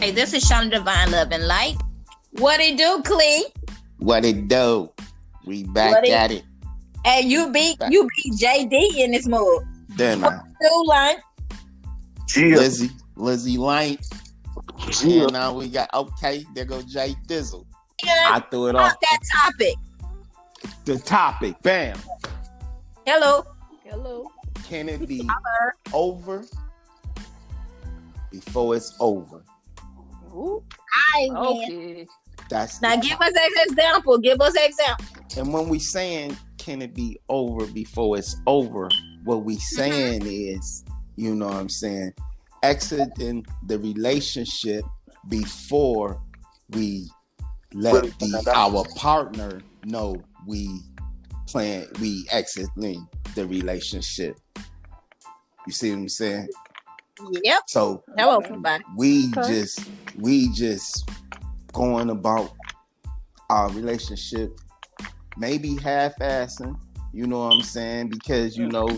Hey, this is Shonda Divine Love and Light. What it do, Clee? What it do? We back at it. And you beat JD in this move. Then Do Light. Lizzie Light. And now we got there go Jay Dizzle. I threw it off that topic. The topic. Bam. Hello. Can it be over before it's over? Ooh. Okay. Now give us an example. And when we saying can it be over before it's over, what we saying is, you know what I'm saying, exiting the relationship before we let our partner know we exiting the relationship. You see what I'm saying? Yep. So hello, everybody. We just going about our relationship, maybe half-assing, you know what I'm saying? Because you know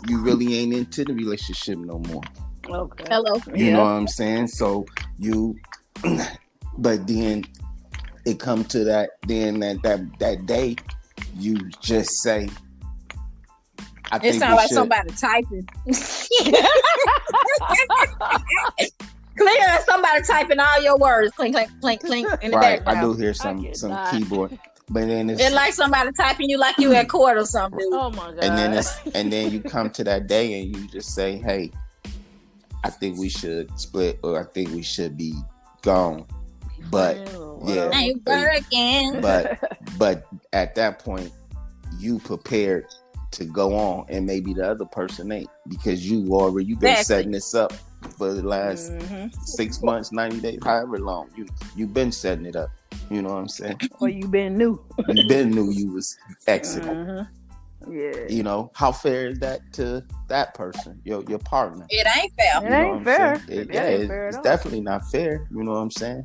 you really ain't into the relationship no more. Okay. Hello. You know what I'm saying? So but then it come to that day, you just say, I think it sounds like somebody typing. Clear, somebody typing all your words. Clink, clink, clink, clink. In the right, background. I do hear some keyboard, but then it's like somebody typing you like you at court or something. Oh my god! And then you come to that day and you just say, "Hey, I think we should split, or I think we should be gone." But ain't working. But at that point, you prepared to go on, and maybe the other person ain't, because you've been setting this up for the last 6 months, 90 days, however long you've been setting it up. You know what I'm saying? Or you been new. You been new. You was exiting. Yeah. You know, how fair is that to that person, your partner? It ain't fair. It ain't fair. It's definitely not fair. You know what I'm saying?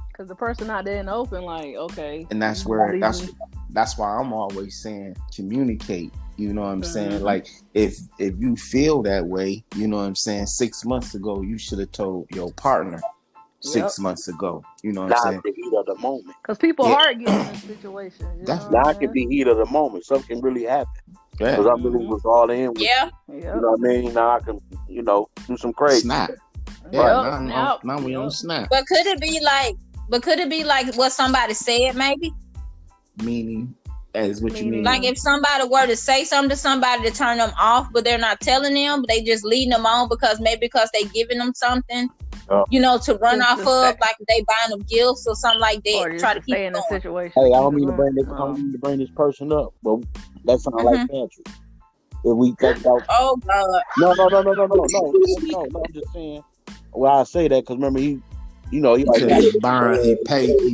Because the person out there in the open, like, okay. And that's why I'm always saying communicate. You know what I'm saying? Like, if you feel that way, you know what I'm saying, 6 months ago, you should have told your partner 6 months ago. You know what I'm saying? Not the heat of the moment. Because people are getting in situations. Now it can be heat of the moment. Something can really happen. Because I really was all in with you know what I mean? Now I can, do some crazy. Snap. Now we on snap. But could it be like what somebody said, maybe? Meaning, as what you mean? Like if somebody were to say something to somebody to turn them off, but they're not telling them, but they just leading them on because they giving them something, to run off of, like they buying them gifts or something like that. Or try to keep stay in the situation. Hey, I don't mean to bring this person up, but that sounds like pantry. If we think about, oh god, no, I'm just saying. Well, I say that because remember he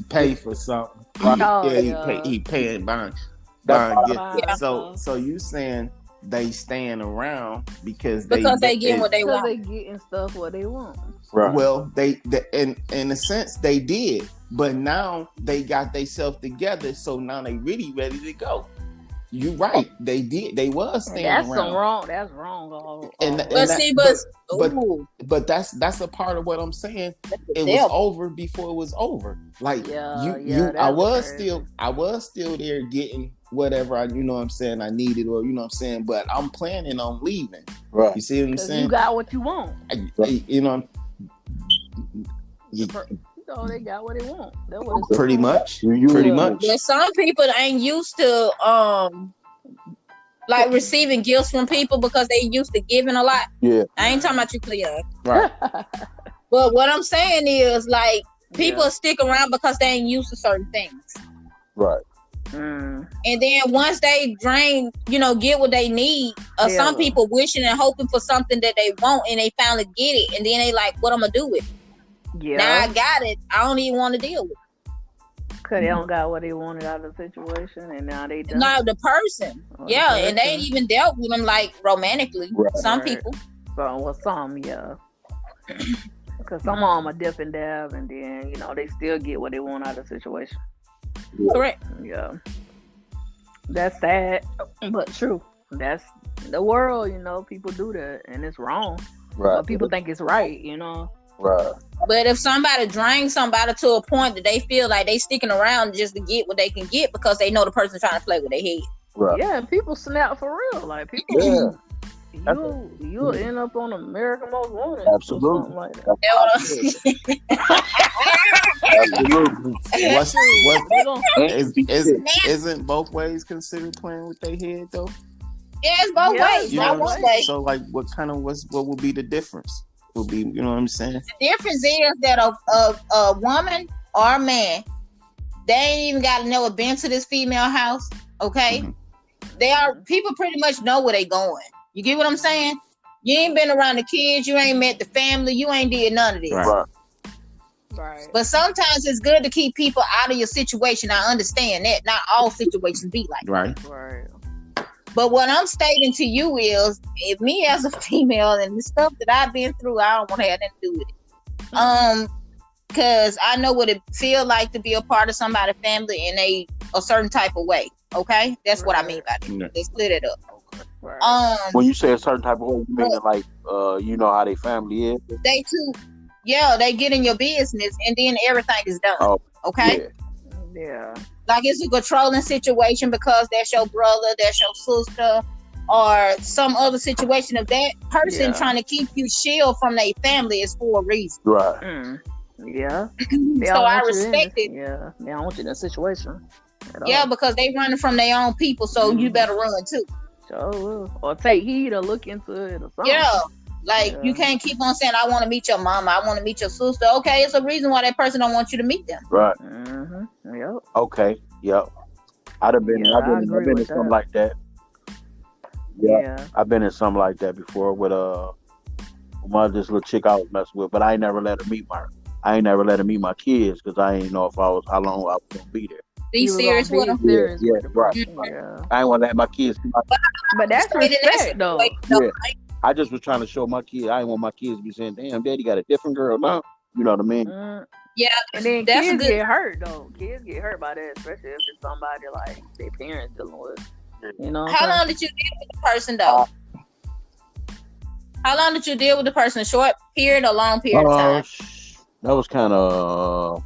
pay for something. Right? He paying buying. So you saying they staying around because they getting what they want. They getting stuff what they want. Right. Well, they in a sense they did, but now they got themselves together, so now they really ready to go. You right, they did. They was staying around. That's wrong. But that's a part of what I'm saying. It was over before it was over. Like I was still there getting whatever I needed, or but I'm planning on leaving. Right. You see what I'm saying? You got what you want. They got what they want. Pretty much. But some people ain't used to like receiving gifts from people because they used to giving a lot. Yeah. I ain't talking about you, Cleo. Right. But what I'm saying is, like, people stick around because they ain't used to certain things. Right. And then once they drain, get what they need, some people wishing and hoping for something that they want, and they finally get it, and then they like, what I'm gonna do with it? Yeah. Now I got it. I don't even want to deal with it. Because they don't got what they wanted out of the situation, and now they done. No, the person. And they ain't even dealt with them like romantically. Right. Some people. Some, because some of them are dip and dab, and then, they still get what they want out of the situation. Correct. Yeah. That's sad, but true. That's the world, people do that, and it's wrong. Right. But people think it's right, Right. But if somebody drains somebody to a point that they feel like they sticking around just to get what they can get because they know the person trying to play with their head. Right. Yeah, people snap for real. Like people. Yeah. You'll end up on American Most Wanted. Absolutely. Like that. Absolutely. Isn't both ways considered playing with their head though? Yeah, it's both ways. You know what I'm saying? So like, what would be the difference? Will be, you know what I'm saying? The difference is that a woman or a man, they ain't even got to know it been to this female house. Okay, people pretty much know where they going. You get what I'm saying? You ain't been around the kids. You ain't met the family. You ain't did none of this. Right. But sometimes it's good to keep people out of your situation. I understand that. Not all situations be like that. Right. But what I'm stating to you is, if me as a female and the stuff that I've been through, I don't want to have nothing to do with it. Because I know what it feel like to be a part of somebody's family in a certain type of way. Okay? That's what I mean by that. Yeah. They split it up. Right. When you say a certain type of way, you mean like you know how their family is? They too. Yeah, they get in your business and then everything is done. Oh, okay? Yeah. Like it's a controlling situation because that's your brother, that's your sister, or some other situation of that person trying to keep you shield from their family is for a reason. Right. Yeah. So I respect it. Yeah. They don't want you in that situation. Yeah, because they running from their own people, so you better run too. Sure. Or take heed or look into it or something. Yeah. Like you can't keep on saying, I want to meet your mama, I want to meet your sister. Okay, it's a reason why that person don't want you to meet them. Right. Yep. Okay. Yep. I've been in something like that. Yeah. I've been in something like that before with this little chick I was messing with, but I ain't never let her meet my kids because I ain't know how long I was gonna be there. Be serious with them. Yeah, right. I ain't want to let my kids. But that's respect, though. Yeah. I just was trying to show my kids. I didn't want my kids to be saying, "Damn, Daddy got a different girl now." You know what I mean? Yeah, and then kids get hurt though. Kids get hurt by that, especially if it's somebody like their parents dealing with. You know. How long did you deal with the person though? How long did you deal with the person? A short period or long period of time? That was kind of.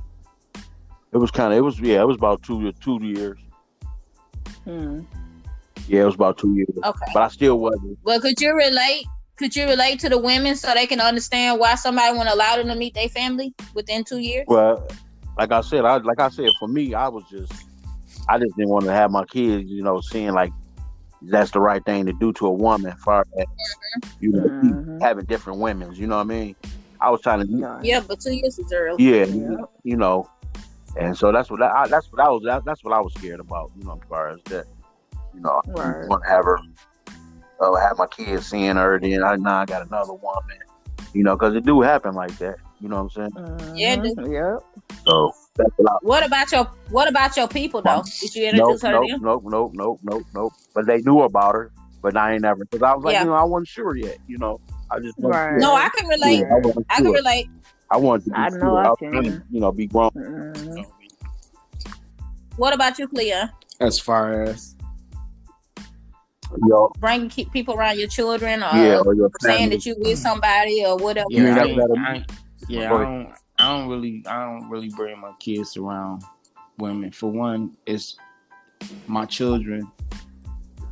It was about 2 years. Yeah, it was about 2 years. Okay. But I still wasn't. Well, could you relate to the women so they can understand why somebody wouldn't allow them to meet their family within 2 years? Well, like I said, for me, I just didn't want to have my kids, seeing like that's the right thing to do to a woman, as far as having different women. You know what I mean? I was trying to. Yeah, but 2 years is early. Yeah, and so that's what I was scared about. As far as that. I didn't want to have her, have my kids seeing her. Then I got another woman, because it do happen like that. You know what I'm saying? Yeah, it do. Yep. So that's what about your people though? Did you introduce her to them? Nope. But they knew about her, but I ain't never, because I was like, I wasn't sure yet. I just No, I can relate. I can relate. I wanted to be I know I can. Be grown. What about you, Clea? As far as bring people around your children, or your saying that you with somebody or whatever. I don't really bring my kids around women. For one, it's my children.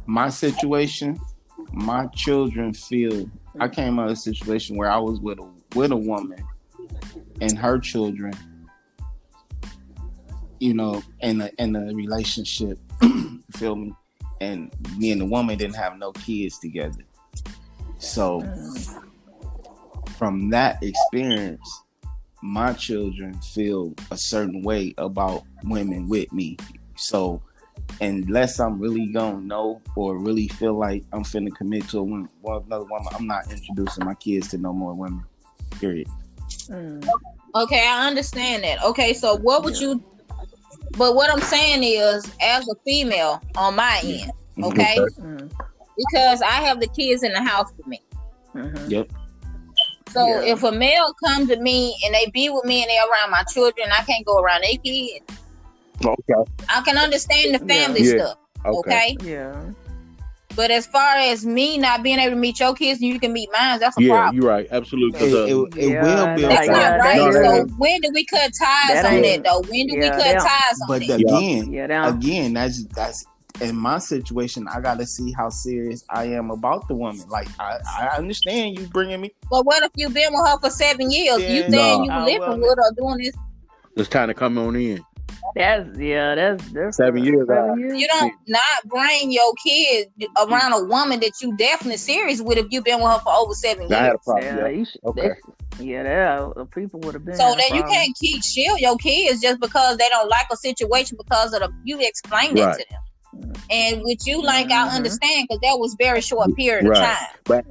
My situation, my children feel. I came out of a situation where I was with a woman and her children. In a relationship, you feel me? And me and the woman didn't have no kids together. So from that experience, my children feel a certain way about women with me. So unless I'm really gonna know or really feel like I'm finna commit to another woman, I'm not introducing my kids to no more women. Period. Okay, I understand that. Okay, so what would you? But what I'm saying is, as a female on my end, okay, because I have the kids in the house with me. Yep. So if a male comes to me and they be with me and they around my children, I can't go around their kids. Okay. I can understand the family stuff. Okay. Yeah. But as far as me not being able to meet your kids and you can meet mine, that's a problem. You're right. Absolutely. It will be. That's not right. So when do we cut ties on that though? When do we cut ties on that? But again, that's in my situation. I got to see how serious I am about the woman. Like I understand you bringing me. But what if you've been with her for 7 years? Yeah, you saying you living with her doing this? It's time to come on in. That's 7 years. You don't not bring your kid around a woman that you definitely serious with if you've been with her for over 7 years. I had a problem. People would have been. So that you can't shield your kids just because they don't like a situation because of you explained it to them. And with you, like I understand, because that was very short period of time.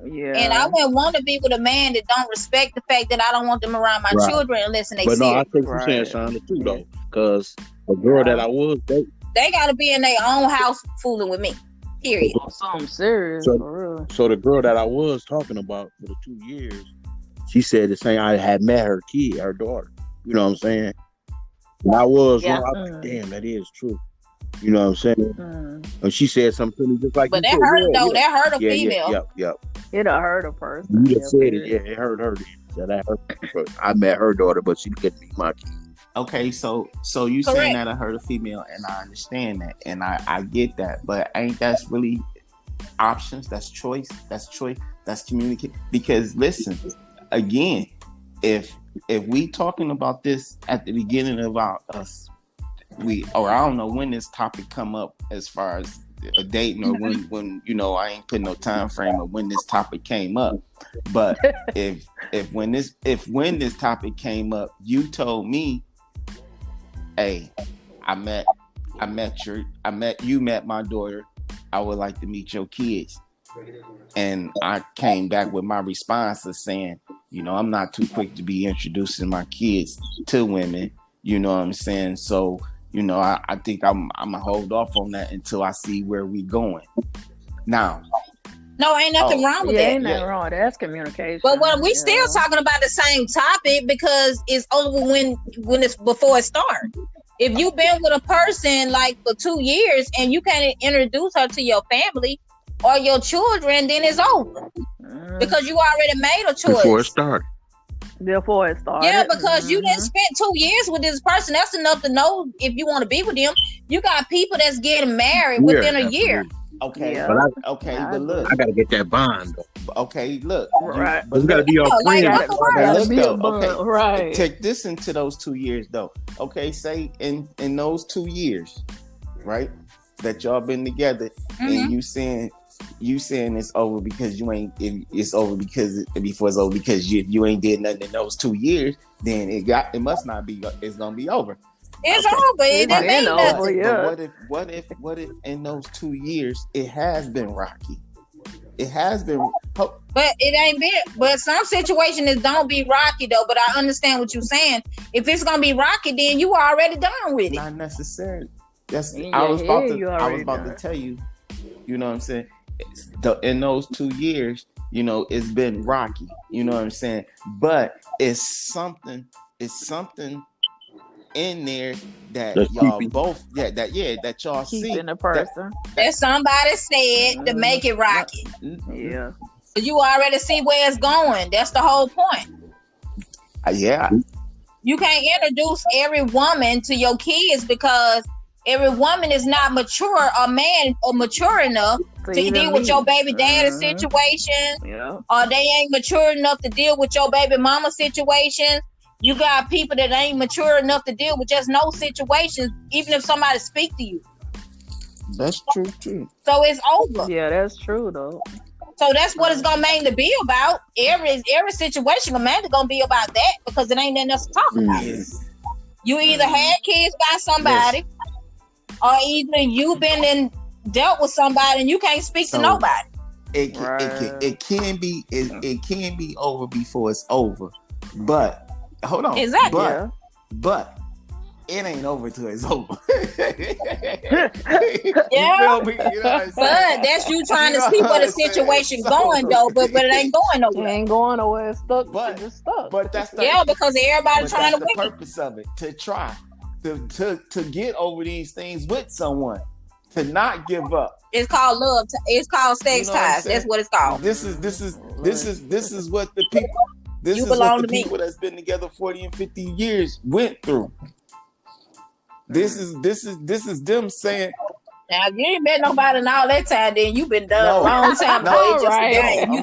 And I wouldn't want to be with a man that don't respect the fact that I don't want them around my children unless they. But no, I think you're saying something too though, because the girl that I was dating, they got to be in their own house fooling with me. Period. Something serious. For real. So the girl that I was talking about for the 2 years, she said the same. I had met her daughter. You know what I'm saying? And I was wrong. I was like, damn, that is true. You know what I'm saying? And she said something to me just like. But that hurt though. That hurt a female. Yep. It hurt a person. You just said it. Yeah, it hurt her. So that hurt. I met her daughter, but she couldn't meet my kid. Okay, so you saying that I hurt a female, and I understand that, and I get that, but ain't that's really options? That's choice. That's communicate. Because listen, again, if we talking about this at the beginning of us. I don't know when this topic come up as far as a dating or when I ain't putting no time frame of when this topic came up. But when this topic came up, you told me, hey, you met my daughter. I would like to meet your kids. And I came back with my response of saying, I'm not too quick to be introducing my kids to women. You know what I'm saying? So I think I'm gonna hold off on that until I see where we going. Now, no, ain't nothing wrong with that. Ain't nothing wrong. That's communication. But we still talking about the same topic because it's over when it's before it starts. If you've been with a person like for 2 years and you can't introduce her to your family or your children, then it's over because you already made a choice before it started. Before it started. Yeah, because you didn't spend 2 years with this person. That's enough to know if you want to be with them. You got people that's getting married within a year. Okay, but look, I gotta get that bond. Okay, look, right? But it's gotta be our friends. Right. Take this into those 2 years, though. Okay, say in those 2 years, right, that y'all been together, and you saying it's over because you ain't. It's over because before it's over because you ain't did nothing in those 2 years. Then it must not be. It's gonna be over. It's over. It ain't over. Yeah. But what if in those 2 years it has been rocky? It has been. But it ain't been. But some situation is don't be rocky though. But I understand what you're saying. If it's gonna be rocky, then you already done with it. Not necessarily. I was about to tell you. You know what I'm saying? In those 2 years, it's been rocky. You know what I'm saying? But it's something in there that y'all both that y'all see in a person that somebody said to make it rocky. Yeah, but you already see where it's going. That's the whole point. Yeah, you can't introduce every woman to your kids because every woman is not mature or man or mature enough to deal with your baby daddy's situation, or they ain't mature enough to deal with your baby mama situation. You got people that ain't mature enough to deal with just no situations, even if somebody speak to you. That's true too. So it's over. Yeah, that's true though. So that's what it's gonna mainly be about. Every situation mainly gonna be about that because it ain't nothing else to talk about. Yes. You either had kids by somebody, or either you been dealt with somebody and you can't speak to nobody. It can be over before it's over, but. Hold on. Exactly. But it ain't over till it's over. Yeah. But that's you trying to see where the situation going though, but it ain't going nowhere. It ain't going nowhere. It's stuck. It's just stuck. But that's because everybody trying to win. The purpose of it, to try to get over these things with someone. to not give up. It's called love. It's called sex ties. That's what it's called. This is what the people. This is what the people that's been together 40 and 50 years went through. This is them saying. Now, if you ain't met nobody in all that time, then you been done a long time ago. It's just a game.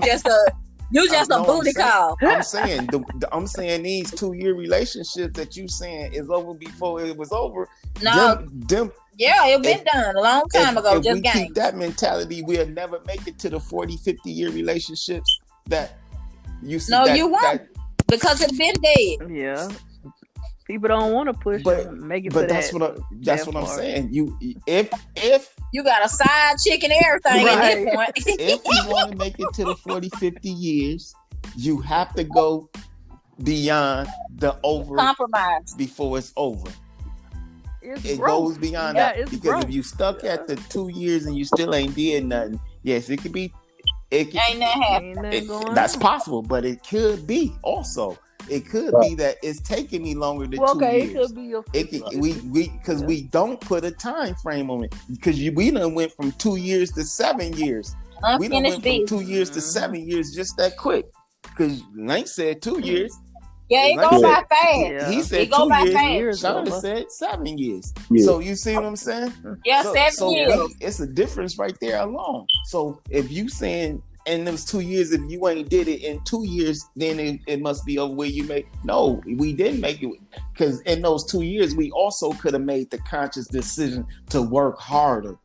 You just a booty call. I'm saying these 2-year relationships that you saying is over before it was over. No, it been done a long time ago. Just we keep that mentality, we'll never make it to the 40, 50-year relationships that you see. No, you won't, because it's been dead. Yeah. People don't want to push and make it. But that's what I'm saying. If you got a side chick and everything at this point. If you want to make it to the 40, 50 years, you have to go beyond the over compromise before it's over. It goes beyond that, because if you stuck at the 2 years and you still ain't did nothing, yes, it could be. Ain't that happening? That's possible, but it could be also. It could be that it's taking me longer than 2 years. It could be because we don't put a time frame on it, because we done went from 2 years to 7 years. We done went from 2 years to 7 years just that quick. Because Link said 2 years. Yeah, it goes by fast. Yeah. He said 2 years. Shonda said 7 years. Yeah. So you see what I'm saying? Yeah, 7 years. It's a difference right there alone. So if you saying in those 2 years, if you ain't did it in 2 years, then it must be over where you make. No, we didn't make it, because in those 2 years, we also could have made the conscious decision to work harder,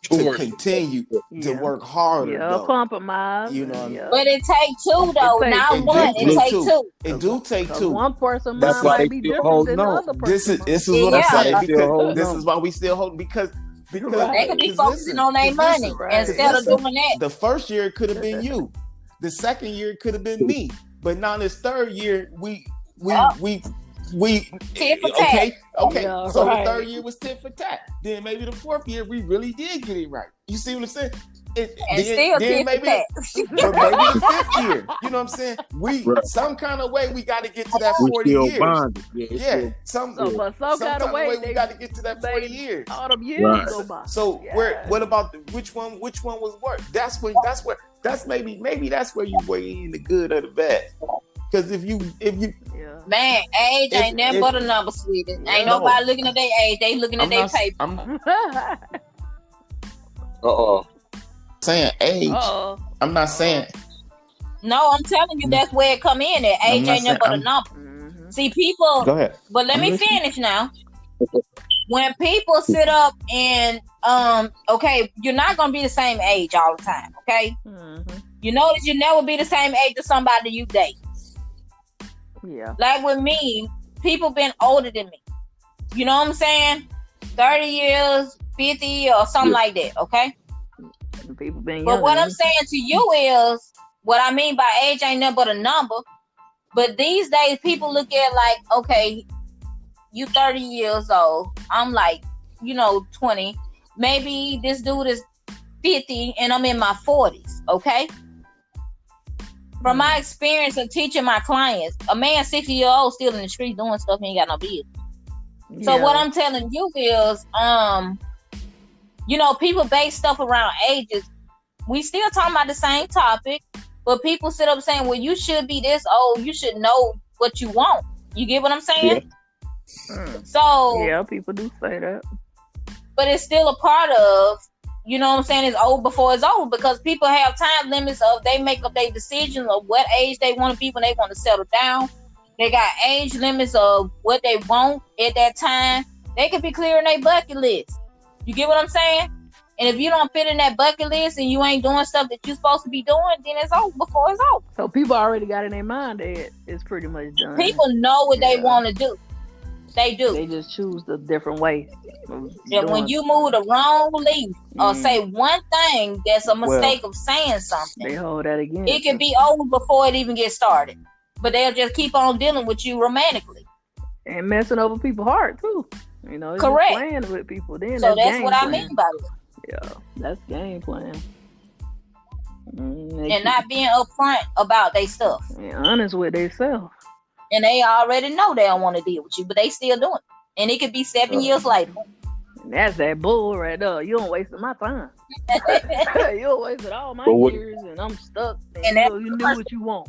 to continue to work harder. Yeah, compromise. You know, but it take two though. Not one. It take two. It do take two. One person might be different than the other person. This is what I'm saying. Because this is why we still hold, because they could be focusing on their money instead of doing that. The first year it could have been you. The second year it could have been me. But now this third year we tit for tat. Okay. Yeah, so the third year was tit for tat. Then maybe the fourth year we really did get it right. You see what I'm saying? Still tit for tat. But maybe the fifth year. You know what I'm saying? Some kind of way we got to get to that 40 years. Bonded. Some kind of way we got to get to that 40 years. All them years go by. So what about which one was worse? That's maybe that's where you weigh in the good or the bad. Because if you man, age ain't nothing but a number, sweetie. Ain't nobody looking at their age, they looking at their paper. Saying age. I'm not saying. No, I'm telling you that's where it come in at. Age ain't nothing but a number. Mm-hmm. See, people. Go ahead. But let me finish now. When people sit up and okay, you're not gonna be the same age all the time. Okay. Mm-hmm. You notice you never be the same age as somebody you date. Yeah. Like with me, people been older than me. You know what I'm saying? 30 years, 50 or something like that, okay? People been but what I'm saying to you is, what I mean by age ain't nothing but a number. But these days, people look at like, okay, you 30 years old. I'm like, 20. Maybe this dude is 50 and I'm in my 40s, okay? From my experience of teaching my clients, a man 60-year-old still in the street doing stuff he ain't got no business. Yeah. So what I'm telling you is, people base stuff around ages. We still talking about the same topic, but people sit up saying, well, you should be this old. You should know what you want. You get what I'm saying? Yeah. So yeah, people do say that. But it's still a part of, you know what I'm saying, it's old before it's over, because people have time limits of they make up their decisions of what age they want to be when they want to settle down. They got age limits of what they want at that time. They could be clearing their bucket list. You get what I'm saying? And if you don't fit in that bucket list and you ain't doing stuff that you're supposed to be doing, then it's over before it's over. So people already got in their mind that it's pretty much done. People know what they want to do. They do. They just choose the different way. Yeah, when you move the wrong leaf or say one thing that's a mistake of saying something, they hold that against it can be over before it even gets started. But they'll just keep on dealing with you romantically. And messing over people's heart too. It's correct. Playing with people. Then so that's what I mean by it. Yeah, that's game plan. And not being upfront about their stuff. And honest with themselves. And they already know they don't want to deal with you, but they still doing it. And it could be 7 years later. And that's that bull right there. You don't waste my time. You don't waste all my years, and I'm stuck. And you knew what you want.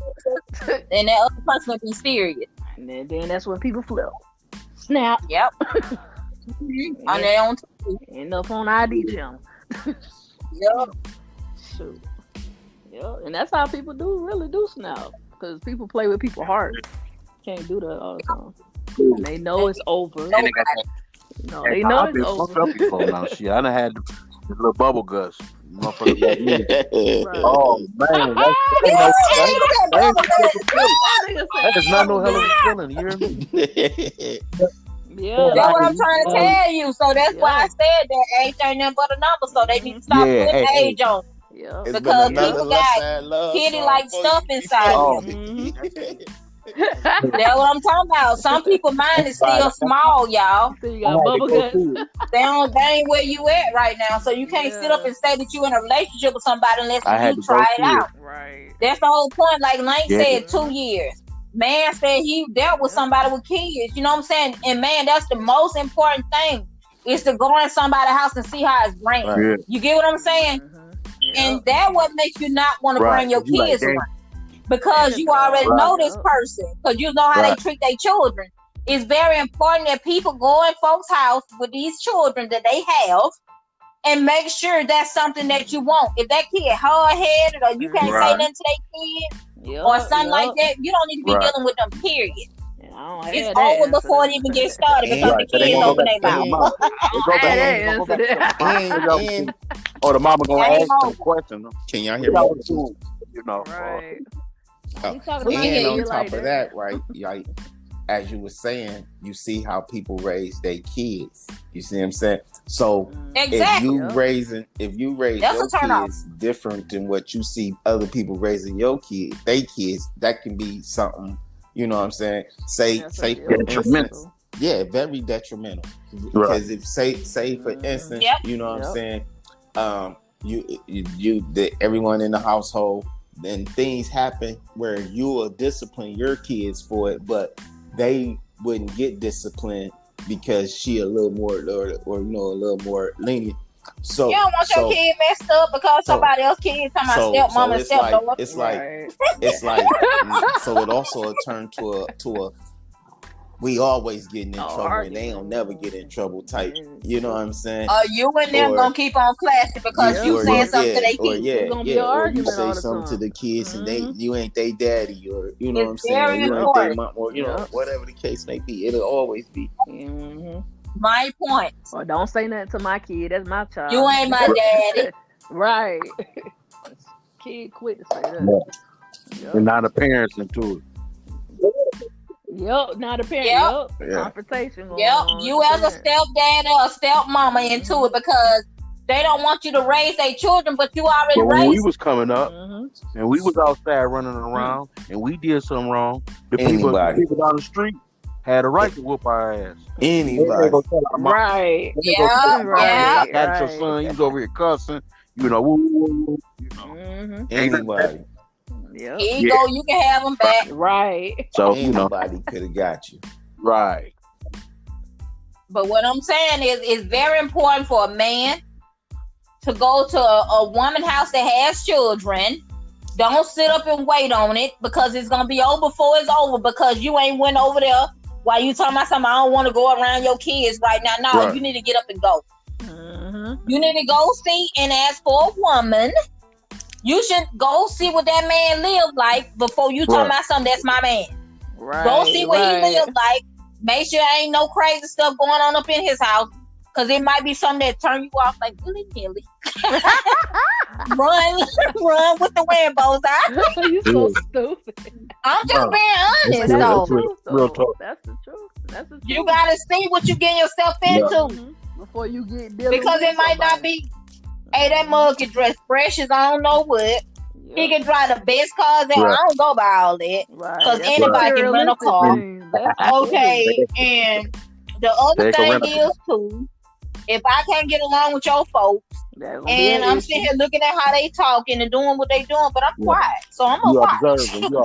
And that other person would be serious. And then that's when people flip. Snap. Yep. On their own. End up on ID channel. Yep. Shoot. Yeah, and that's how people really do snap. Because people play with people's heart. Can't do that all the time. And they know it's over. No, they know it's over. Before now. Shit, I done had this little bubble guts. Motherfucker like me. Right. Oh man, that is not no hell of a feeling. You hear me? Yeah, that's what I'm trying to tell you. So that's why I said that age ain't nothing but a number. So they need to stop putting age on. Yeah, because people got kitty-like stuff inside them. That's what I'm talking about. Some people's mind is still small, y'all. So you got bubble guts. They ain't where you at right now. So you can't sit up and say that you in a relationship with somebody unless you try it out. Right. That's the whole point. Like Lane said, 2 years. Man said he dealt with somebody with kids. You know what I'm saying? And man, that's the most important thing is to go in somebody's house and see how it's ran. Right. You get what I'm saying? Yep. And that what makes you not want to bring your kids around. Because you already know this person. Because you know how they treat their children. It's very important that people go in folks' house with these children that they have and make sure that's something that you want. If that kid hard-headed or you can't say nothing to their kid or something like that, you don't need to be dealing with them, period. It's over before it even gets started because the kids open their mouth. Or the mama gonna ask some questions. Can y'all hear me? You know, right. And on top of that, right, like as you were saying, you see how people raise their kids. You see what I'm saying? So if you raise your kids different than what you see other people raising your kids, that can be something. You know what I'm saying? Say for instance, very detrimental. Because if say for instance, you know what I'm saying, everyone in the household, then things happen where you will discipline your kids for it, but they wouldn't get disciplined because she a little more or a little more lenient. So you don't want your kid messed up because somebody else kid talking about stepmama and stepdaughter. It's like so it also turned to a we always getting in trouble and they don't never get in trouble type. You know what I'm saying? You and them gonna keep on clashing because you saying something to their kids. Or you say something to the kids and you ain't they daddy, or you know what I'm saying? You ain't they mom, or whatever the case may be. It'll always be. My point. Or don't say nothing to my kid. That's my child. You ain't my daddy. Right. Kid quit to say that. Yep. And not a parents into it. Yep, not a parent. Confrontation. You as a stepdad or a stepmama into it because they don't want you to raise their children, but you already raised. When we was coming up and we was outside running around and we did something wrong, the people down the street had a right to whoop our ass. Anybody. Right. I got your son, he's over here cussing, you know. Anybody. Here you go, you can have them back. Right. So anybody could have got you. Right. But what I'm saying is it's very important for a man to go to a woman's house that has children. Don't sit up and wait on it because it's gonna be over before it's over because you ain't went over there while you talking about something. I don't want to go around your kids right now. No, you need to get up and go. You need to go see and ask for a woman. You should go see what that man live like before you talk about something. That's my man. Right. Go see what he live like. Make sure there ain't no crazy stuff going on up in his house. Cause it might be something that turn you off like willy-nilly. run with the rainbows out. You so stupid. I'm just being honest though. Real talk. That's the truth. You gotta see what you getting yourself into before you get because it might not be. Hey, that mug can dress fresh as I don't know what. He can drive the best cars that I don't go by all that. Because anybody can rent a car. Okay, and the other thing is too, if I can't get along with your folks, and I'm sitting here looking at how they talking and doing what they doing, but I'm quiet. So I'm gonna watch. And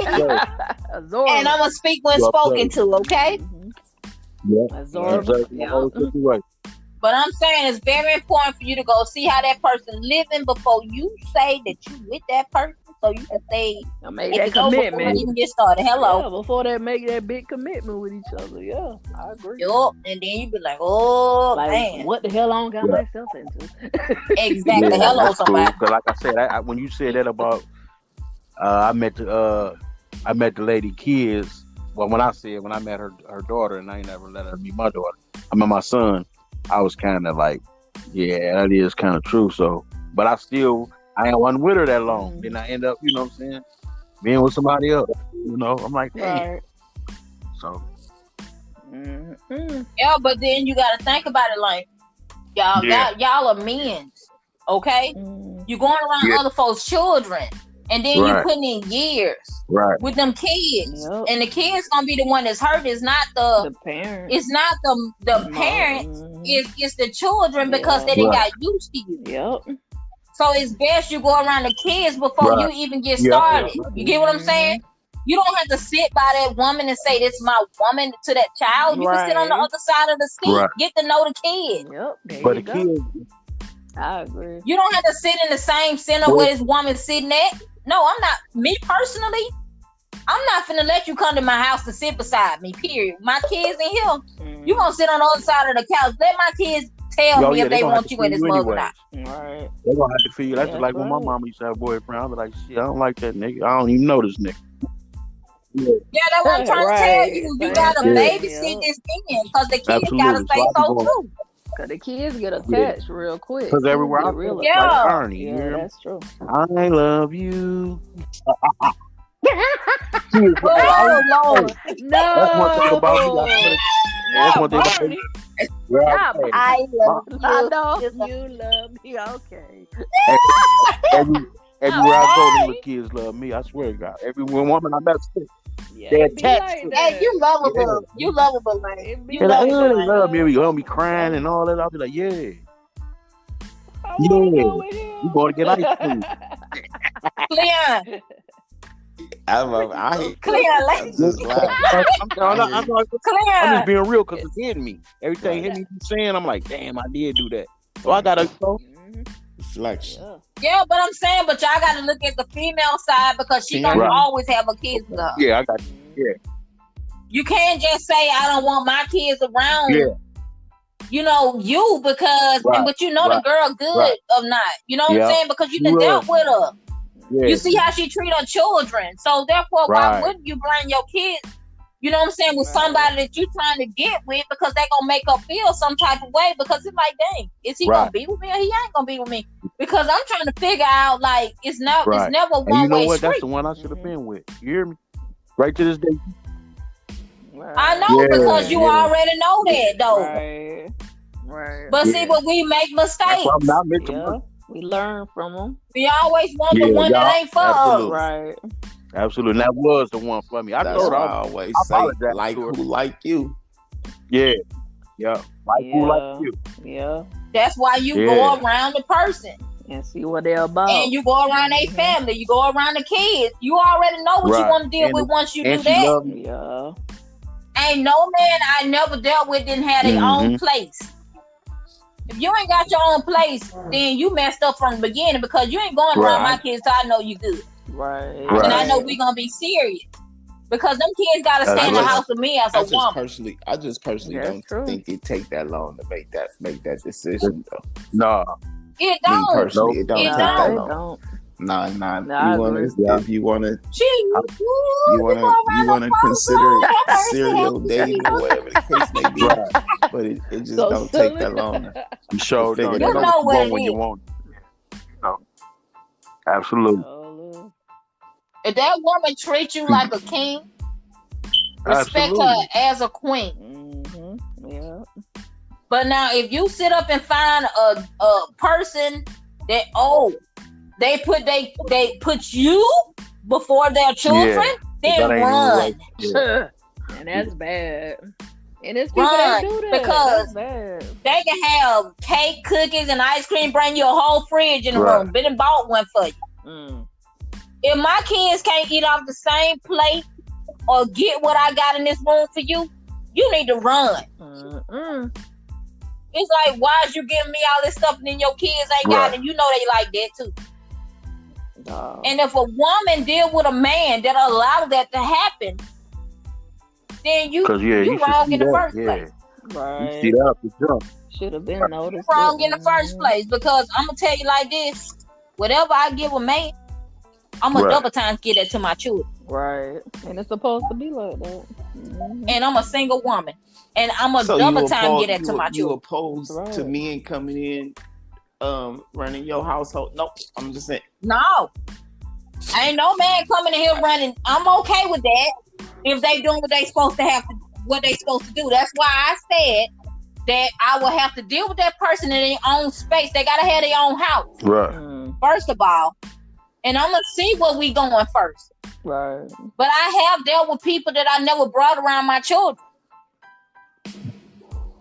I'm gonna speak when spoken to, okay? Absorb. But I'm saying it's very important for you to go see how that person living before you say that you with that person, so you can say make that commitment before it even get started. Hello. Yeah, before they make that big commitment with each other. Yeah, I agree. Yup. And then you be like, oh like, man, what the hell I got myself into? Exactly. Hello, somebody. Because like I said, when you said that about, I met the lady kids. Well, when I met her daughter, and I ain't never let her meet my daughter. I met my son. I was kind of like, yeah, that is kind of true. So, but I ain't wasn't with her that long. Then I end up, you know what I'm saying, being with somebody else. You know, I'm like, damn. Right. So. Yeah, but then you got to think about it like, y'all are men, okay? You're going around other folks' children. And then you putting in years with them kids, and the kid's gonna be the one that's hurt. It's not the parent. It's not the parents. It's the children because they didn't got used to you. Yep. So it's best you go around the kids before you even get started. You get what I'm saying? You don't have to sit by that woman and say, "This is my woman" to that child. You can sit on the other side of the seat, get to know the kid. Yep. But the kid, I agree. You don't have to sit in the same center where this woman's sitting at. No, I'm not. Me personally, I'm not finna let you come to my house to sit beside me, period. My kids in here, you gonna sit on the other side of the couch. Let my kids tell me if they want you in this mother or not. Right. They're gonna have to feel you. That's just like when my mama used to have a boyfriend. I was like, shit, I don't like that nigga. I don't even know this nigga. Yeah, that's what I'm trying to tell you. You gotta babysit this thing because the kids gotta say so too. Cause the kids get attached real quick. Because everywhere I real like Ernie, that's true. I love you. Oh Lord, no. That's one thing about you. That's one thing about you. I love you. I know you love me. Okay. Everywhere I go, the little kids love me. I swear to God. Every woman I met, they're attached. Hey, you lovable. You lovable, man. You love me. You me crying and all that. I'll be like, yeah. You going to get ice cream. Cleon. I hate Cleon. I'm just being real because it's hitting me. Everything hit me saying, I'm like, damn, I did do that. So I got to go. Reflection. Yeah, but I'm saying, but y'all got to look at the female side because she gonna always have her kids with her. Yeah, I got you. Yeah. You can't just say I don't want my kids around. Yeah. You know you because, but you know the girl good or not. You know what I'm saying? Because you done dealt with her. Yeah. You see how she treat her children. So therefore, why wouldn't you bring your kids? You know what I'm saying, with somebody that you trying to get with because they gonna make her feel some type of way because it's like, dang, is he gonna be with me or he ain't gonna be with me? Because I'm trying to figure out like it's never one way. You know what? Street. That's the one I should have been with. You hear me? Right to this day. I know because you already know that though. Right. But see, but we make mistakes. We learn from them. We always want the one that ain't for us. Right. Absolutely. That was the one for me. I told her I always say, like who like you. Yeah. Yeah. Like who like you. Yeah. That's why you go around the person. And see what they're about. And you go around their family. You go around the kids. You already know what you want to deal with once you do that. Yeah. Ain't no man I never dealt with didn't have their own place. If you ain't got your own place, then you messed up from the beginning because you ain't going around my kids so I know you good. Right. And I know we gonna be serious. Because them kids gotta stay in the house with me as a woman. I just personally don't think it take that long to make that decision though. No. It don't. Me personally, it don't take that long. Don't. Nah. If you wanna consider serial dating or whatever the case may be. But it just don't take that long. You sure don't. You know when you want. No. Absolutely. If that woman treats you like a king, respect her as a queen. Yeah. But now, if you sit up and find a person that they put you before their children, then run. And that's bad. And it's people that do that because they can have cake, cookies, and ice cream. Bring you a whole fridge in the room. Been and bought one for you. If my kids can't eat off the same plate or get what I got in this room for you, you need to run. It's like, why is you giving me all this stuff and then your kids ain't got it? And you know they like that too. And if a woman deal with a man that allowed that to happen, then you wrong in the first place. Right. You see that off the jump. Should have been noticed. Wrong in the first place, because I'm gonna tell you like this: whatever I give a man, I'm gonna double times get that to my children. Right, and it's supposed to be like that. Mm-hmm. And I'm a single woman, and I'm a double time get that to my children. You opposed to men coming in, running your household? Nope. I'm just saying. No, ain't no man coming in here running. I'm okay with that if they doing what they supposed to do. That's why I said that I will have to deal with that person in their own space. They gotta have their own house. Right. First of all. And I'm gonna see where we going first. Right. But I have dealt with people that I never brought around my children.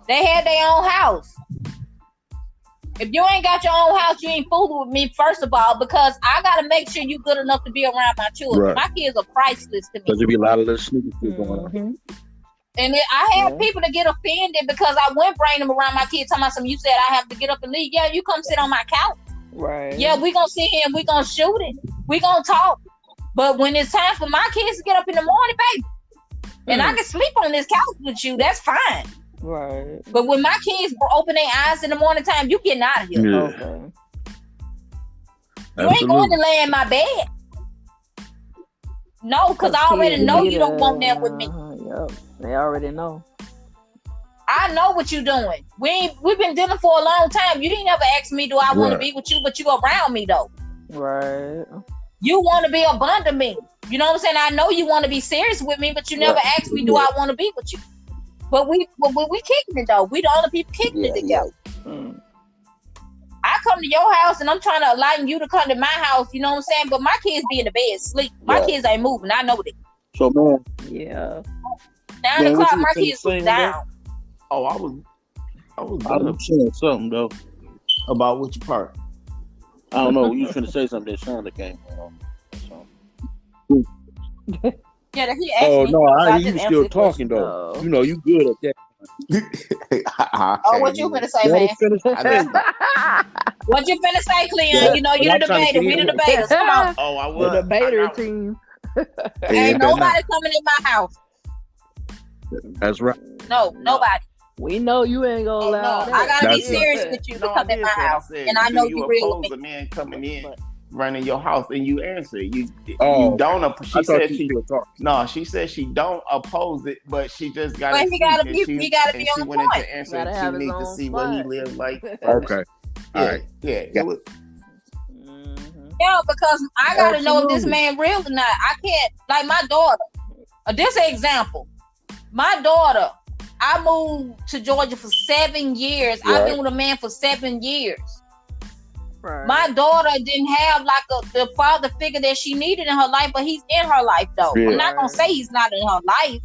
They had their own house. If you ain't got your own house, you ain't fooling with me, first of all, because I gotta make sure you good enough to be around my children. Right. My kids are priceless to me. Because there be a lot of little sneaky shit going on. And I have people that get offended because I wouldn't bring them around my kids. Talking about something, you said I have to get up and leave. Yeah, you come sit on my couch. Right. Yeah, we gonna sit here and we gonna shoot it. We gonna talk. But when it's time for my kids to get up in the morning, baby, and I can sleep on this couch with you, that's fine. Right. But when my kids open their eyes in the morning time, you getting out of here. Yeah. Okay. You ain't going to lay in my bed. No, because I already know you don't want that with me. Yep. They already know. I know what you're doing. We've been dealing for a long time. You didn't ever ask me, do I want to be with you? But you around me though. Right. You want to be a bond of me. You know what I'm saying? I know you want to be serious with me, but you never asked me, do I want to be with you? But we kicking it though. We the only people kicking it together. I come to your house and I'm trying to enlighten you to come to my house. You know what I'm saying? But my kids be in the bed sleep. My kids ain't moving. I know that. So man. Yeah. 9 o'clock, my kids was down. Oh, I was saying something though. About which part? I don't know. You was finna say something that sounded came on. Yeah, he asked me. No, you was still talking though. You know, you good at that. What you finna say, man? What you finna say, Cleon? You know, you the debater. We the debaters. Come on. Oh, I was. The debater team. Ain't nobody coming in my house. That's right. No, nobody. We know you ain't gonna allow that. I gotta be serious with you to come in my house. And I know you real with me. A man coming in, running your house, and you answer. You don't. She said she said she don't oppose it, but she just got. But he gotta be on the point. Into answer. She needs to see what he lives like. Okay. All right. Yeah. It was. Yeah, because I gotta know if this man real or not. I can't, like my daughter. This is an example. My daughter, I moved to Georgia for 7 years. Right. I've been with a man for 7 years. Right. My daughter didn't have like the father figure that she needed in her life, but he's in her life though. Yeah. I'm not gonna say he's not in her life.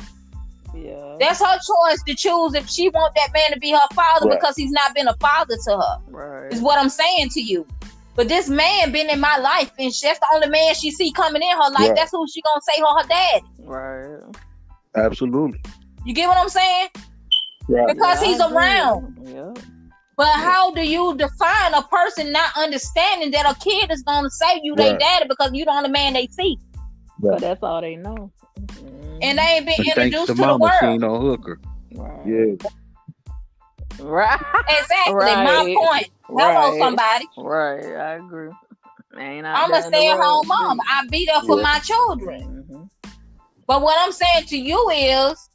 Yeah. That's her choice to choose if she want that man to be her father because he's not been a father to her. Right. Is what I'm saying to you. But this man been in my life, and that's the only man she see coming in her life. Right. That's who she gonna say her daddy. Right. Absolutely. You get what I'm saying? Right. Because he's around. Yeah. But how do you define a person not understanding that a kid is gonna say you their daddy because you the only man they see? But that's all they know. And they ain't been introduced to the mama, world. She ain't no hooker. Right. Yeah. Right. Exactly. Right. My point. Hello, somebody. Right. I agree. I'm a stay-at-home mom. I be there for my children. Mm-hmm. But what I'm saying to you is,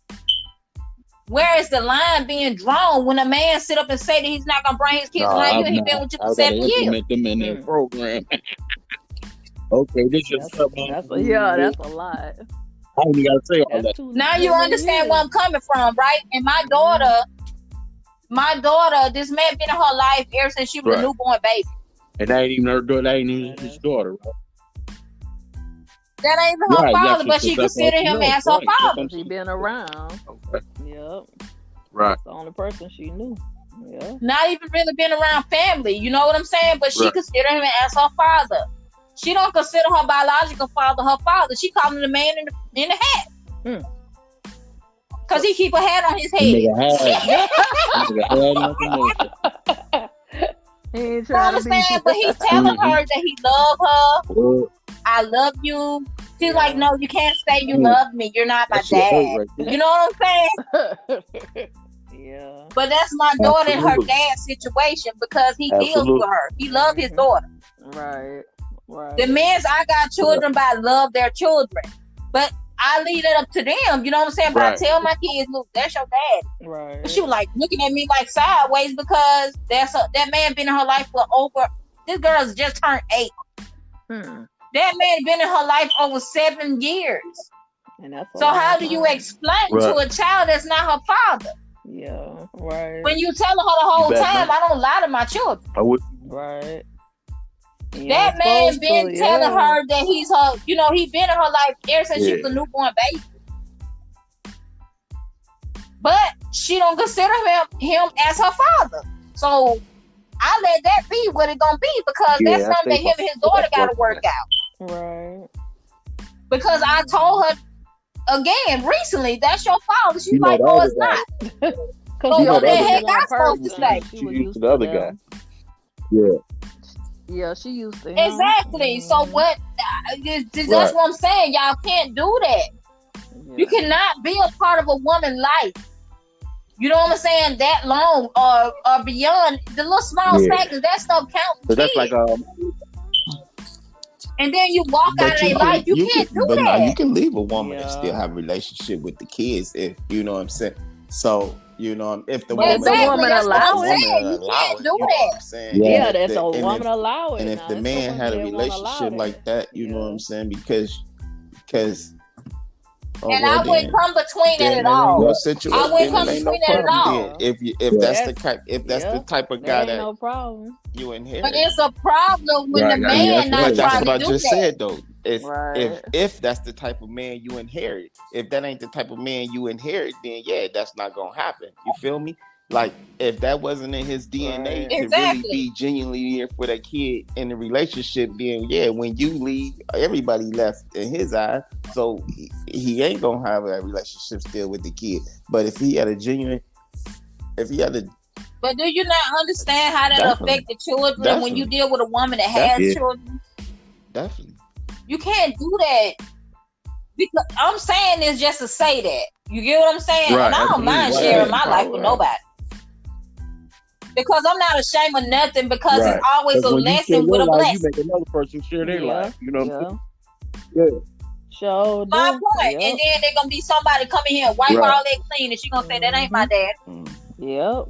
where is the line being drawn when a man sit up and say that he's not gonna bring his kids around you and he's been with you for 7 years? Implement them in their program. Okay, this is something. That's a lot. I ain't gotta say all that. Now you understand where I'm coming from, right? And my daughter, this man been in her life ever since she was a newborn baby. And that ain't even her daughter. That ain't even his daughter, right? That ain't even her father, but she considered him as her father. She been around. Okay. Yep. Right. That's the only person she knew. Yeah. Not even really been around family. You know what I'm saying? But she considered him as her father. She don't consider her biological father her father. She called him the man in the hat. Because Because he keep a hat on his head. Nigga You know what I'm saying? But he's telling her that he love her. I love you. She's like, no, you can't say you love me. You're not my dad. Right, you know what I'm saying? Yeah. But that's my daughter and her dad's situation because he deals with her. He loves his daughter. Right. The men's I got children, but I love their children. But I leave it up to them. You know what I'm saying? But I tell my kids, look, that's your dad. Right. And she was like looking at me like sideways because that man been in her life for over. This girl's just turned 8. That man been in her life over 7 years. And that's so how do you explain to a child that's not her father? Yeah, right. When you tell her the whole time, I don't lie to my children. Right. That man been telling her that he's her, you know, he been in her life ever since she was a newborn baby. But she don't consider him as her father. So I let that be what it gonna be because that's something that him and his daughter gotta work out. Right. Because I told her again recently, that's your father. She's like, no, it's not. So what the heck I supposed to say? She used to the other guy. Yeah. Yeah, she used to him. Exactly. So what? That's what I'm saying. Y'all can't do that. Yeah. You cannot be a part of a woman's life. You know what I'm saying? That long or beyond the little small factors. That stuff counts. But that's like and then you walk out of their life. You can't do that. But now you can leave a woman and still have a relationship with the kids if you know what I'm saying. So you know if the woman allow it, you can't do that. Yeah, that's a woman allow it. And if the man had a relationship like that, you know what I'm saying, because. And I wouldn't come between it at all. I wouldn't come between it at all. If that's the type of guy that no problem. You inherit. But it's a problem when the man not trying to do that. That's what I just said though. If that's the type of man you inherit, if that ain't the type of man you inherit, then that's not gonna happen. You feel me? Like if that wasn't in his DNA to really be genuinely here for that kid in the relationship, then when you leave, everybody left in his eyes. So he ain't gonna have a relationship still with the kid. But if he had a genuine, but do you not understand how that affect the children when you deal with a woman that has children? Definitely. You can't do that. Because I'm saying this just to say that. You get what I'm saying? Right. And I don't mind sharing my life with nobody. Because I'm not ashamed of nothing because it's always a lesson with a blessing. You make another person share their life. You know what I'm saying? Sure. My point. And then they're going to be somebody coming here and wipe all that clean and she going to say, that ain't my dad. Yep.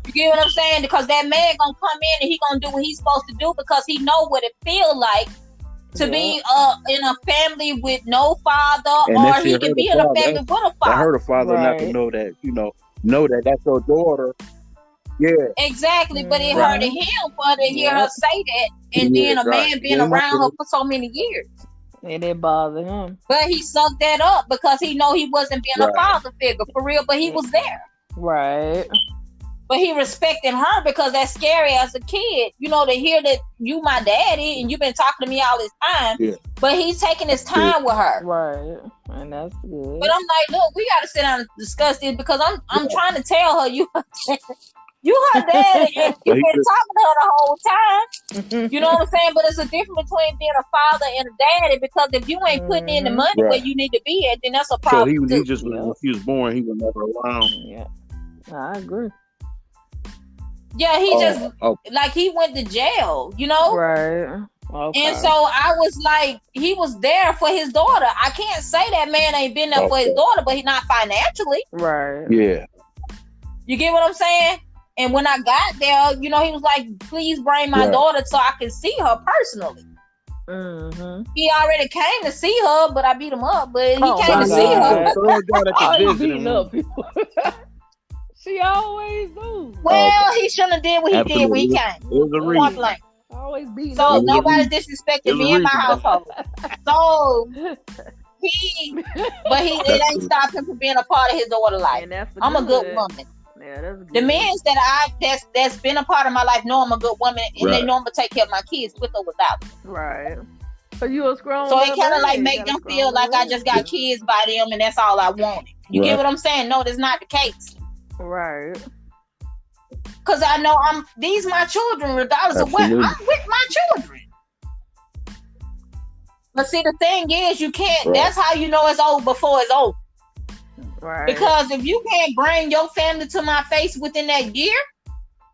You get what I'm saying? Because that man going to come in and he going to do what he's supposed to do because he know what it feel like to be in a family with no father or he can be in a family with a father. I heard a father not to know that, know that that's your daughter. Yeah. Exactly, but it hurted him for to hear her say that and then a man being around her for so many years. And it bothered him. But he sucked that up because he know he wasn't being a father figure for real, but he was there. Right. But he respected her because that's scary as a kid, to hear that you my daddy and you've been talking to me all this time. Yeah. But he's taking his time with her. Right. And that's good. But I'm like, look, we gotta sit down and discuss this because I'm trying to tell her you her daddy and you've been talking to her the whole time. You know what I'm saying? But it's a difference between being a father and a daddy because if you ain't putting in the money where you need to be at, then that's a problem. So he just when he was born, he was never around. Yeah. I agree. Yeah, he like he went to jail, Right. Okay. And so I was like, he was there for his daughter. I can't say that man ain't been there for his daughter, but he's not financially. Right. Yeah. You get what I'm saying? And when I got there, he was like, please bring my daughter so I can see her personally. Mm-hmm. He already came to see her, but I beat him up. But he came to see her. Beating up people. She always do. Well, he shouldn't have did what he did when he came. It was a reason. Always beating so nobody's disrespecting me in my household. So it ain't stopped him from being a part of his daughter's life. I'm a good woman. Yeah, that's good. The men that's been a part of my life know I'm a good woman and they know I'm gonna take care of my kids with or without me. Right. So you a scroll. So it kind of like make them feel like I just got kids by them and that's all I wanted. You get what I'm saying? No, that's not the case. Right. Cause I know these my children, regardless of what, I'm with my children. But see, the thing is, you can't. Right. That's how you know it's over before it's over. Right. Because if you can't bring your family to my face within that year,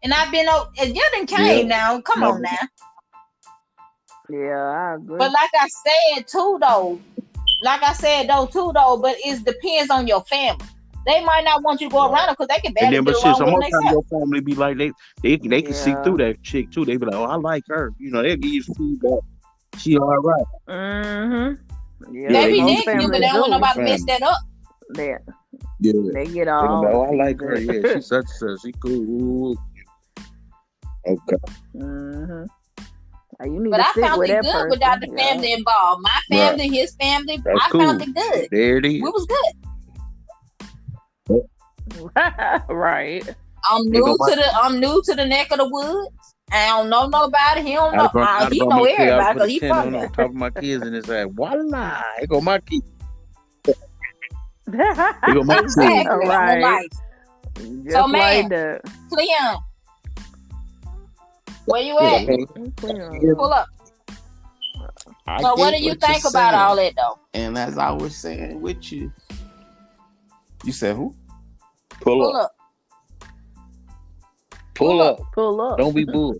and I've been, and you done came now. Come on now. Yeah, I agree. But like I said too, though, but it depends on your family. They might not want you to go around because they can barely get along with themselves. Your family be like they can see through that chick too. They be like, oh, I like her. You know, they give you feedback. She all right. Mm-hmm. Yeah, they be digging you, but they don't want nobody to mess that up. Yeah. They get all. Oh, I like her. Yeah, she's such a. She cool. Okay. Mm-hmm. You need but to I stick found with it that good person. without the family involved. My family, his family, I found it good. There it is. It was good. Right. I'm new to the neck of the woods. I don't know nobody. He don't know. He know everybody because he from there. On top of my kids and it's like, voila, here go my kids. Here go my kids. Exactly. Right. So man, Cleon, where you at? Pull up. So what do you think about all that though? And as I was saying with you, you said who? Pull up. Pull up. Don't be bull.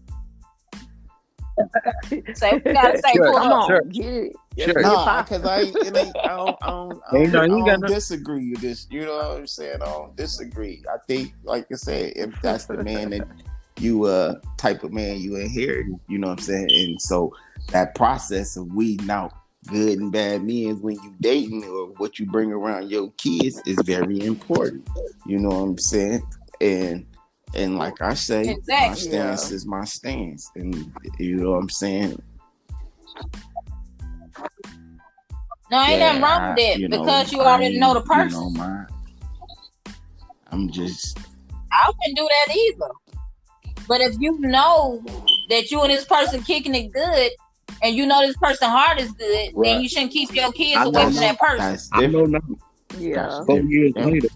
So we gotta say pull up. Sure. No, because I don't disagree with this. You know what I'm saying? I don't disagree. I think, like I said, if that's the man that you type of man you inherit, you know what I'm saying? And so that process of weeding out good and bad men when you dating or what you bring around your kids is very important. You know what I'm saying? And like I say, my stance is my stance. And you know what I'm saying? No, ain't nothing wrong with it because you already know the person. I'm just... I wouldn't do that either. But if you know that you and this person kicking it good, and you know this person's heart is good, then you shouldn't keep your kids away from that person. I know now. Yeah. 4 years later.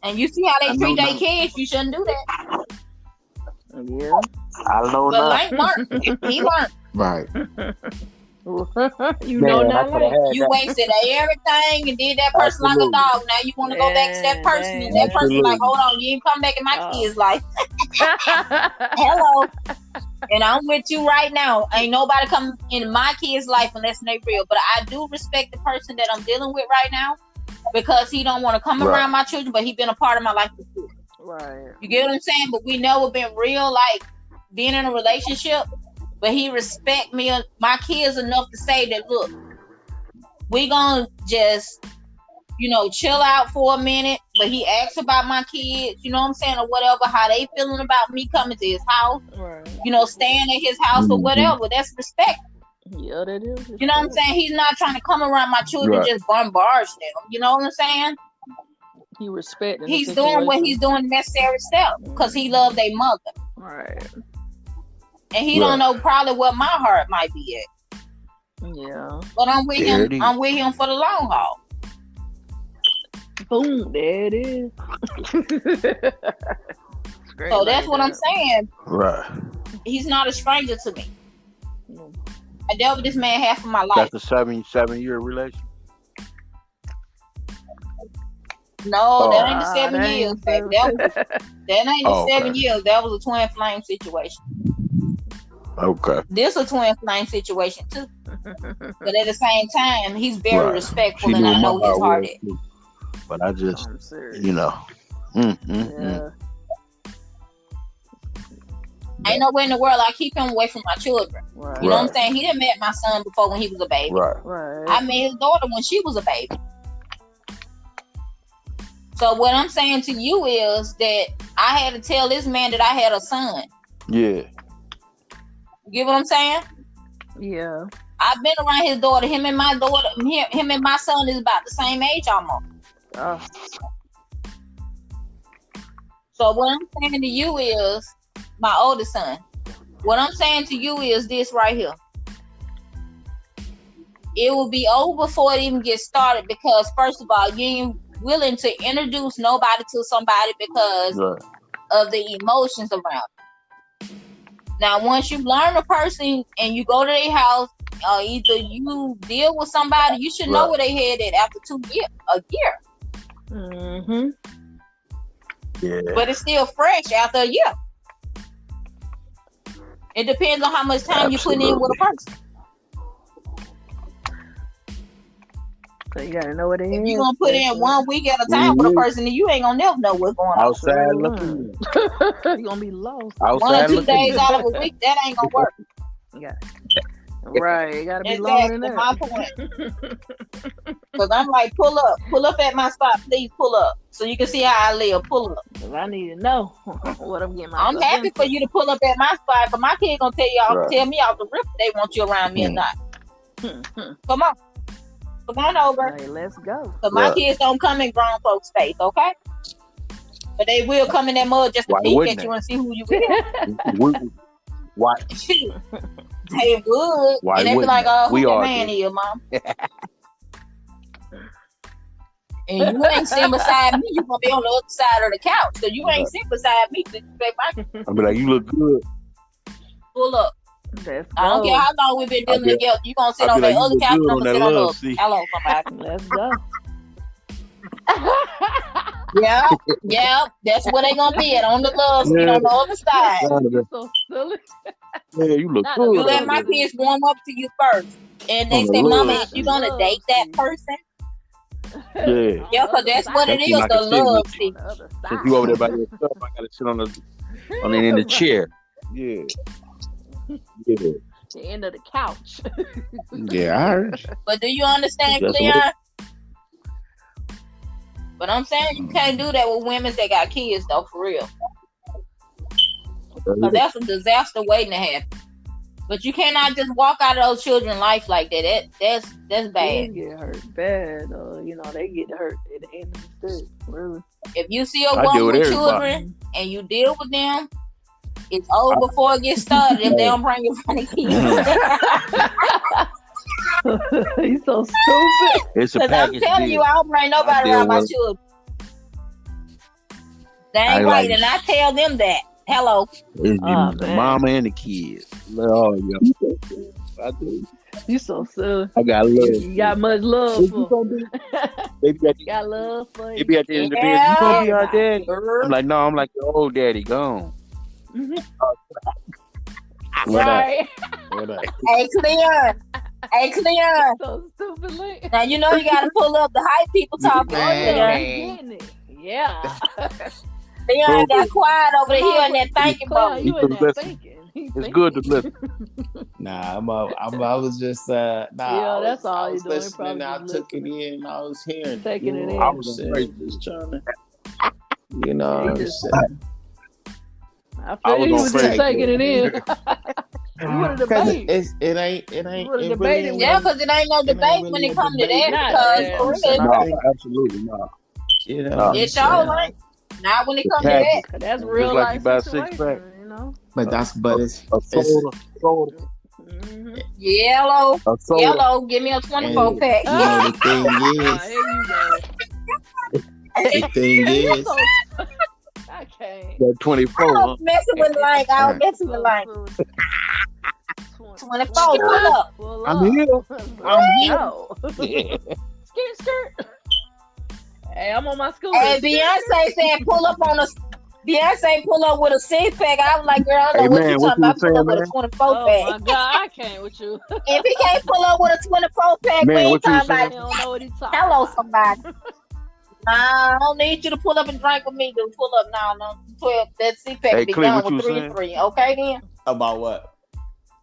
And you see how they treat their kids, you shouldn't do that. Yeah. I know now. But Lane learned. He learned. Right. You know now. You wasted everything and did that person like a dog. Now you want to go back to that person, and that person like, hold on, you ain't come back in my kids' life. Hello. And I'm with you right now. Ain't nobody come in my kids' life unless they real. But I do respect the person that I'm dealing with right now because he don't want to come around my children, but he been a part of my life before. Right. You get what I'm saying? But we never been real, like being in a relationship. But he respect me, my kids enough to say that, look, we gonna just, chill out for a minute. But he asks about my kids, you know what I'm saying, or whatever, how they feeling about me coming to his house, staying at his house or whatever. That's respect. Yeah, that is respect. You know what I'm saying? He's not trying to come around my children just bombard them. You know what I'm saying? He respect. He's doing what he's doing necessary step because he loved their mother. Right. And he don't know probably where my heart might be at. Yeah. But I'm with him. I'm with him for the long haul. Boom, there it is. So that's what I'm saying. Right. He's not a stranger to me. I dealt with this man half of my life. That's a 7-year relationship. No, that ain't the 7 years, baby. That ain't the 7 years. That was a twin flame situation. Okay. This a twin flame situation too. But at the same time, he's very respectful, and I know his heart is. But I just, Ain't nowhere in the world I keep him away from my children. Right. You know what I'm saying? He didn't met my son before when he was a baby. Right. I met his daughter when she was a baby. So what I'm saying to you is that I had to tell this man that I had a son. Yeah. You get what I'm saying? Yeah. I've been around his daughter. Him and my son is about the same age almost. Oh. So what I'm saying to you is my oldest son. What I'm saying to you is this right here. It will be over before it even gets started because, first of all, you ain't willing to introduce nobody to somebody because of the emotions around it. Now, once you learn a person and you go to their house, either you deal with somebody, you should know where they head at after a year. Mm-hmm. Yeah. But it's still fresh after a year. It depends on how much time you put in with a person. So you gotta know what it is. If you're gonna put in 1 week at a time with a person, then you ain't gonna never know what's going on. Outside looking. You're gonna be lost. Outside 1 or 2 days out of a week, that ain't gonna work. Yeah. Right, you gotta be longer than that. My point. Because I'm like, pull up at my spot, please pull up, so you can see how I live. Pull up. Cause I need to know what I'm getting. I'm happy for you to pull up at my spot, but my kid gonna tell me off the rip if they want you around me or not. Come on over. Hey, let's go. So my kids don't come in grown folks' face, okay? But they will come in that mud just to peek at you and see who you is. Why? They would. Why and they be like, oh, who the man is, mom? And you ain't sitting beside me. You gonna be on the other side of the couch. So you ain't sitting beside me. I'll be like, you look good. Pull up. I don't care how long we've been dealing together. You gonna sit on the other couch and I'm gonna sit on the other. Hello, somebody. Let's go. Yeah, that's where they gonna be at, on the love seat on the other side. You're so silly. Yeah, you look good. You let my kids warm up to you first, and they say, "Mama, if you gonna date that person." Yeah, because that's what it is, the love seat. Since you over there by yourself, I gotta sit in the chair. Yeah. The end of the couch. Yeah, I heard. But do you understand, Cleon? But I'm saying you can't do that with women that got kids, though, for real. Because that's a disaster waiting to happen. But you cannot just walk out of those children's life like that. That's bad. They get hurt bad. They get hurt at the end of the day. Really. If you see a woman with children and you deal with them, it's over before it gets started if they don't bring you front of kids. He's so stupid. It's a package. I'm telling you, I don't bring nobody around my children. They ain't right, and I tell them that. Hello. It's the mama and the kids. Oh, yeah. I do. You so silly. I got love. You got much love for me. You got love for you. They be at the end of the bed. You gonna be our daddy? I'm like, no. I'm like, your old daddy gone. Right. Hey, Cleon. So stupidly. Now you know you gotta pull up the hype people talking. Yeah. Leon got quiet over here in that thinking mode. It's good to listen. Nah, I was just yeah, that's all I was you're doing. Listening, I took it in. I was hearing, taking it in. I was just trying to, I feel you was just taking it in. You want to debate? It ain't. Yeah, because it ain't no debate when it comes to that. Because absolutely not. It's all right. Not when it comes to that. That's real life. Like you buy 6-pack. But it's a soda. Mm-hmm. Yellow. Give me a 24 pack. The thing is. I can't. That 24. I was messing with Lang. 24. Pull up. I'm here. Skirt. Hey, I'm on my school. Hey, Beyonce said pull up with a 6-pack. I was like, girl, I don't know what you're talking about. Pull up with a 24 pack. Oh my God, I can't with you. If he can't pull up with a 24 pack, we ain't talking about. He don't know what he's talking Hello, about. somebody. Nah, I don't need you to pull up and drink with me. To pull up now, 12. That 6-pack be done with 3 and 3. Okay, then. About what?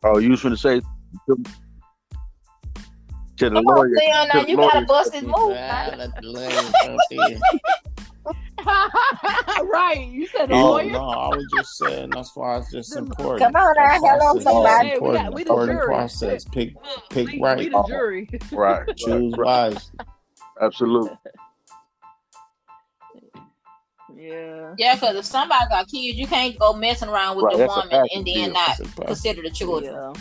Oh, you was going to say to the Come lawyer. On, Leon, now you gotta bust his move. Let the lawyer come in. Right, you said the Oh lawyer. no, I was just saying as far as just important. Come on now, hello, somebody. Important process. Pick right. We the jury. Right. Choose wise. Absolutely. Yeah, because if somebody got kids, you can't go messing around with the woman and then not consider the children. Yeah.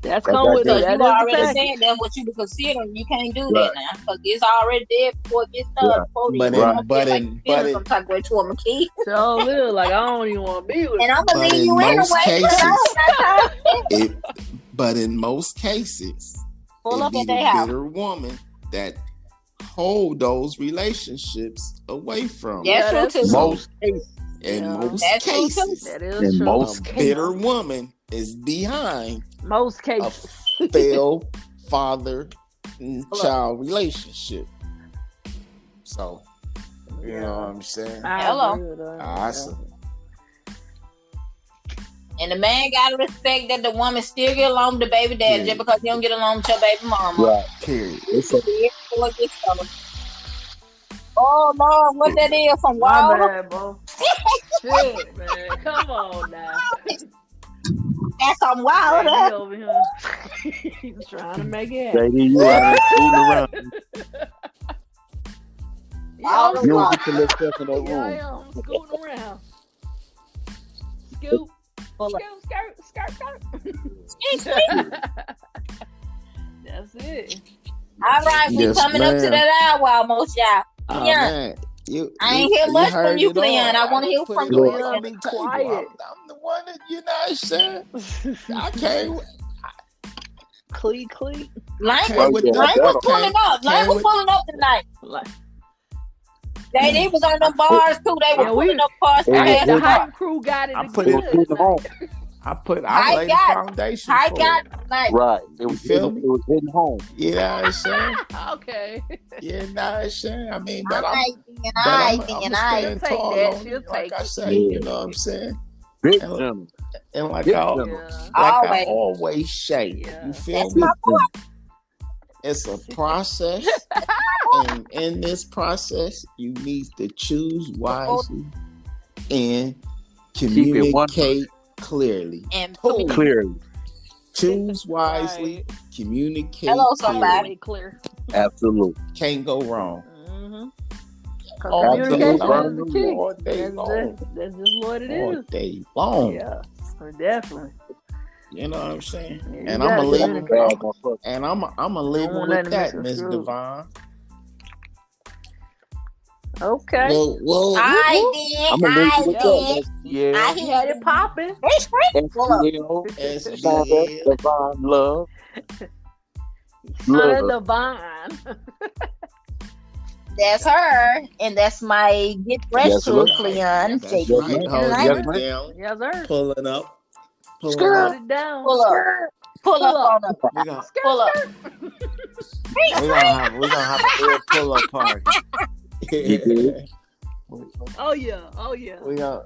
That's coming with it. You already said that's what you consider. You can't do that now because it's already dead before it gets done. But some type of way to a kid. So little, like I don't even want to be with. And I'm gonna leave you anyway. But in most cases, pull up at their house. Bitter woman that hold those relationships away from. That's true too. Most cases. In most cases, that is true. Most bitter woman is behind most cases a failed father and child relationship. So, you know what I'm saying? Hello. Awesome. And the man gotta respect that the woman still get along with the baby daddy just because you don't get along with your baby mama. Right. Period. Oh Lord, what that is from Wild? My bad, bro. Shit, man. Come on now. That's some Wild over here. He's trying to make it happen. JD, you out there scooting around. You don't get to live stuff in that room. I am scooting around. Scoop. Skirt. That's it. All right, we coming up to that hour almost, y'all. Man. I ain't hear much from you, Cleon. I want to hear from you. I'm quiet. I'm the one that, you know what I'm saying? I can't. Clee. Lane was pulling up. Lane was pulling up tonight. They was on them bars too. They were pulling up bars. The hype crew got it. I laid the foundation for it. Right. It was hitting home. You know what I'm saying? Okay. You know what I'm saying? I mean, but I'm stand tall on it, like I say, you know what I'm saying? And like I always say, you feel me? It's a process. And in this process, you need to choose wisely and communicate clearly. And clearly. Choose wisely, communicate. Hello, somebody. Clear. Absolutely. Can't go wrong. Communication is the key. All day long. That's just what it is. All day long. Yeah, definitely. You know what I'm saying? And I'm gonna live with that, Miss Devon. Okay. Well, I did. Yeah. I had it popping. Devon Love. Devon. That's her, and that's my get fresh crew, Cleon. Yes, right. Yes, sir. Pulling up. Put it down. Pull up on them. Pull up. We're gonna have a real pull up party. Oh yeah.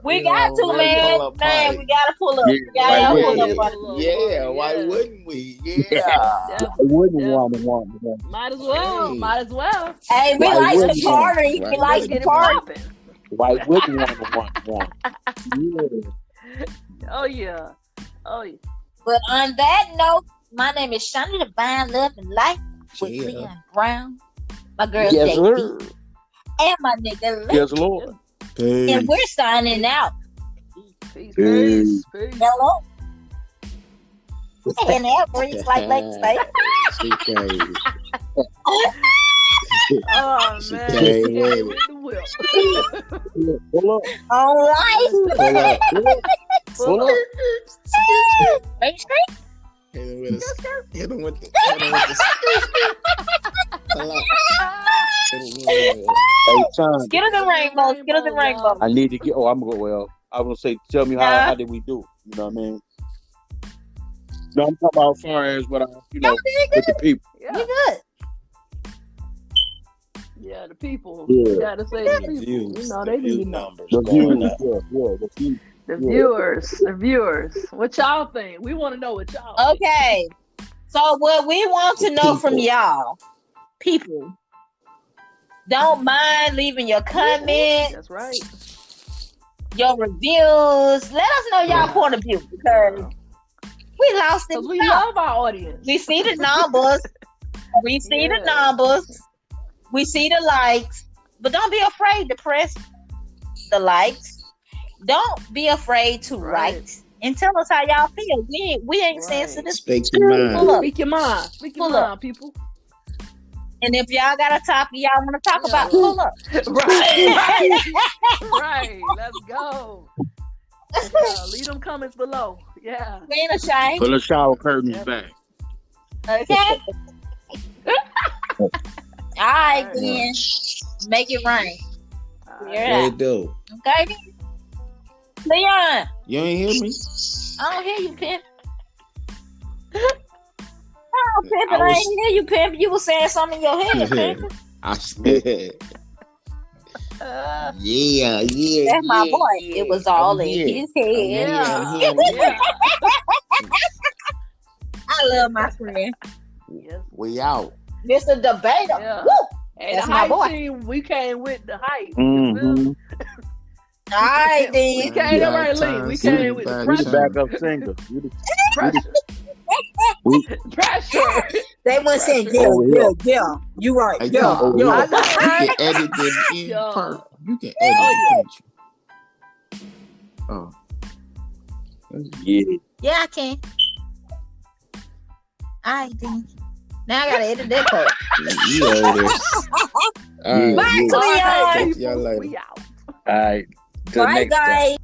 We got to, man. Man, we gotta pull up. Yeah, why wouldn't we? Yeah. I wouldn't want. Might as well. Hey, we like to party. We like to party. Why wouldn't want? Yeah. Oh yeah. But on that note, my name is Shonda Divine Love and Life with Cleon Brown. My girl JD. And my nigga Lee. Yes, Lord. Peace. And we're signing out. Peace. Hello. And that breathes like Lake State. Oh man. Pull up. All right. Pull up. Main Street. Hit him with the Skittle the rainbow. I need to get. I'm going. Well, I was gonna say, tell me how did we do? You know what I mean? No, I'm talking about as far as what with the people. Yeah. You good? Yeah, the people. Yeah. You gotta say the people. Views, you know they need numbers. The going views, up. the views. The viewers. What y'all think? We want to know what y'all think. Okay. So what we want to know from y'all, people, don't mind leaving your comments. That's right. Your reviews. Let us know y'all point of view because we lost it. We love our audience. We see the numbers. We see the numbers. We see the likes. But don't be afraid to press the likes. Don't be afraid to write and tell us how y'all feel. We ain't sensitive. Speak your mind. Speak your mind. Speak your mind, people. And if y'all got a topic y'all want to talk about, pull up. Right. Let's go. Leave them comments below. Yeah. We ain't ashamed. Pull the shower curtains back. Okay. All right, then. Make it rain. What it do? Okay. Leon. You ain't hear me? I don't hear you, Pimp. Oh, Pimp, I ain't hear you, Pimp. You were saying something in your head, Pimp. I said, yeah. That's my boy. Yeah. It was all in his head. Yeah. I love my friend. Yes. We out. Mr. Debater. Yeah. Woo! Hey, that's the my hype boy. team, we came with the hype. Mm-hmm. All right, then. We came right, Lee. We came with the pressure. The backup singer. Pressure. They weren't saying, yeah. You right. Hey, Yeah. you I know, can right? edit it in part. You can edit it, can't you? Oh. Yeah. Yeah, I can. All right, then. Now I gotta edit that part. You over there. All right. Bye, Cleon. Talk to y'all later. We out. All right. Bye, guys.